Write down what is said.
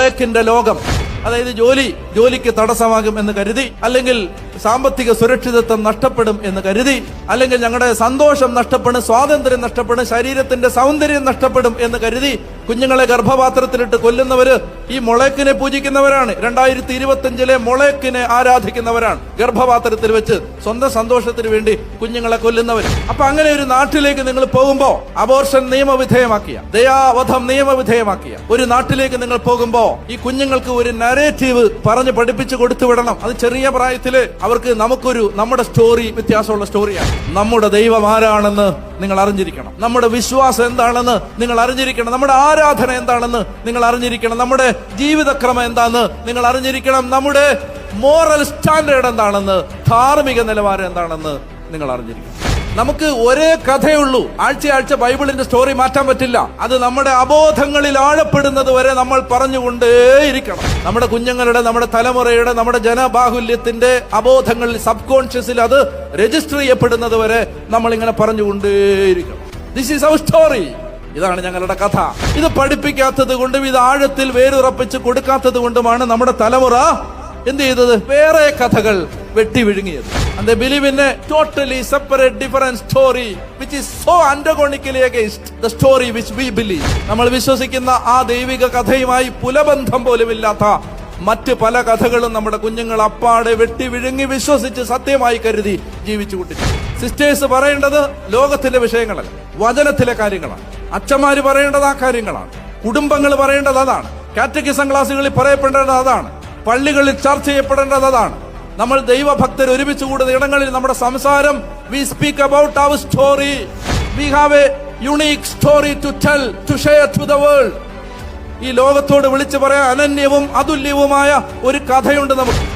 മൊളേക്കിന്റെ ലോകം, അതായത് ജോലിക്ക് തടസ്സമാകും എന്ന് കരുതി, അല്ലെങ്കിൽ സാമ്പത്തിക സുരക്ഷിതത്വം നഷ്ടപ്പെടും എന്ന് കരുതി, അല്ലെങ്കിൽ ഞങ്ങളുടെ സന്തോഷം നഷ്ടപ്പെടും, സ്വാതന്ത്ര്യം നഷ്ടപ്പെടും, ശരീരത്തിന്റെ സൗന്ദര്യം നഷ്ടപ്പെടും എന്ന് കരുതി കുഞ്ഞുങ്ങളെ ഗർഭപാത്രത്തിലിട്ട് കൊല്ലുന്നവര് ഈ മൊളേക്കിനെ പൂജിക്കുന്നവരാണ്. 2025 മൊളേക്കിനെ ആരാധിക്കുന്നവരാണ്. ഗർഭപാത്രത്തിൽ വെച്ച് സ്വന്തം സന്തോഷത്തിന് വേണ്ടി കുഞ്ഞുങ്ങളെ കൊല്ലുന്നവർ. അപ്പൊ അങ്ങനെ ഒരു നാട്ടിലേക്ക് നിങ്ങൾ പോകുമ്പോ, അബോർഷൻ നിയമവിധേയമാക്കിയ, ദയാവധം നിയമവിധേയമാക്കിയ ഒരു നാട്ടിലേക്ക് നിങ്ങൾ പോകുമ്പോ ഈ കുഞ്ഞുങ്ങൾക്ക് ഒരു നരേറ്റീവ് പറഞ്ഞ് പഠിപ്പിച്ചു കൊടുത്തു വിടണം. അത് ചെറിയ പ്രായത്തില് അവർക്ക് നമ്മുടെ സ്റ്റോറി വ്യത്യാസമുള്ള സ്റ്റോറിയാണ്. നമ്മുടെ ദൈവം ആരാണെന്ന് നിങ്ങൾ അറിഞ്ഞിരിക്കണം. നമ്മുടെ വിശ്വാസം എന്താണെന്ന് നിങ്ങൾ അറിഞ്ഞിരിക്കണം. നമ്മുടെ ആരാധന എന്താണെന്ന് നിങ്ങൾ അറിഞ്ഞിരിക്കണം. നമ്മുടെ ജീവിതക്രമം എന്താണെന്ന് നിങ്ങൾ അറിഞ്ഞിരിക്കണം. നമ്മുടെ മോറൽ സ്റ്റാൻഡേർഡ് എന്താണെന്ന്, ധാർമ്മിക നിലവാരം എന്താണെന്ന് നിങ്ങൾ അറിഞ്ഞിരിക്കണം. നമുക്ക് ഒരേ കഥയുള്ളൂ. ആഴ്ച ബൈബിളിന്റെ സ്റ്റോറി മാറ്റാൻ പറ്റില്ല. അത് നമ്മുടെ അബോധങ്ങളിൽ ആഴപ്പെടുന്നത് വരെ നമ്മൾ പറഞ്ഞുകൊണ്ടേയിരിക്കണം. നമ്മുടെ കുഞ്ഞുങ്ങളുടെ, നമ്മുടെ തലമുറയുടെ, നമ്മുടെ ജനബാഹുല്യത്തിന്റെ അബോധങ്ങളിൽ, സബ് കോൺഷ്യസിൽ അത് രജിസ്റ്റർ ചെയ്യപ്പെടുന്നത് വരെ നമ്മൾ ഇങ്ങനെ പറഞ്ഞുകൊണ്ടേയിരിക്കണം. This is our story. ഇതാണ് ഞങ്ങളുടെ കഥ. ഇത് പഠിപ്പിക്കാത്തത് കൊണ്ടും ഇത് ആഴത്തിൽ വേരുറപ്പിച്ച് കൊടുക്കാത്തത് കൊണ്ടുമാണ് നമ്മുടെ തലമുറ എന്ത് ചെയ്തത്? വേറെ കഥകൾ വെട്ടി വിഴുങ്ങിയത്. And they believe in a totally separate, different story which is so antagonically against the story which we believe. നമ്മൾ വിശ്വസിക്കുന്ന ആ ദൈവിക കഥയുമായി പുലബന്ധം പോലുമില്ലാത്ത മറ്റ് പല കഥകളും നമ്മുടെ കുഞ്ഞുങ്ങൾ അപ്പാടെ വെട്ടി വിഴുങ്ങി വിശ്വസിച്ച് സത്യമായി കരുതി ജീവിച്ചു കൂട്ടിച്ചു. സിസ്റ്റേഴ്സ് പറയേണ്ടത് ലോകത്തിലെ വിഷയങ്ങളല്ല, വചനത്തിലെ കാര്യങ്ങളാണ്. അച്ഛന്മാര് പറയേണ്ടത് ആ കാര്യങ്ങളാണ്. കുടുംബങ്ങൾ പറയേണ്ടത് അതാണ്. കാറ്റഗിസം ക്ലാസ്സുകളിൽ പറയപ്പെടേണ്ടത് അതാണ്. പള്ളികളിൽ ചർച്ച ചെയ്യപ്പെടേണ്ടത് അതാണ്. നമ്മൾ ദൈവഭക്തർ ഒരുമിച്ച് കൂടുന്ന ഇടങ്ങളിൽ നമ്മുടെ സംസാരം, we speak about our story. We have a unique story to tell, to share to the world. ഈ ലോകത്തോട് വിളിച്ചു പറയാൻ അനന്യവും അതുല്യവുമായ ഒരു കഥയുണ്ട് നമുക്ക്.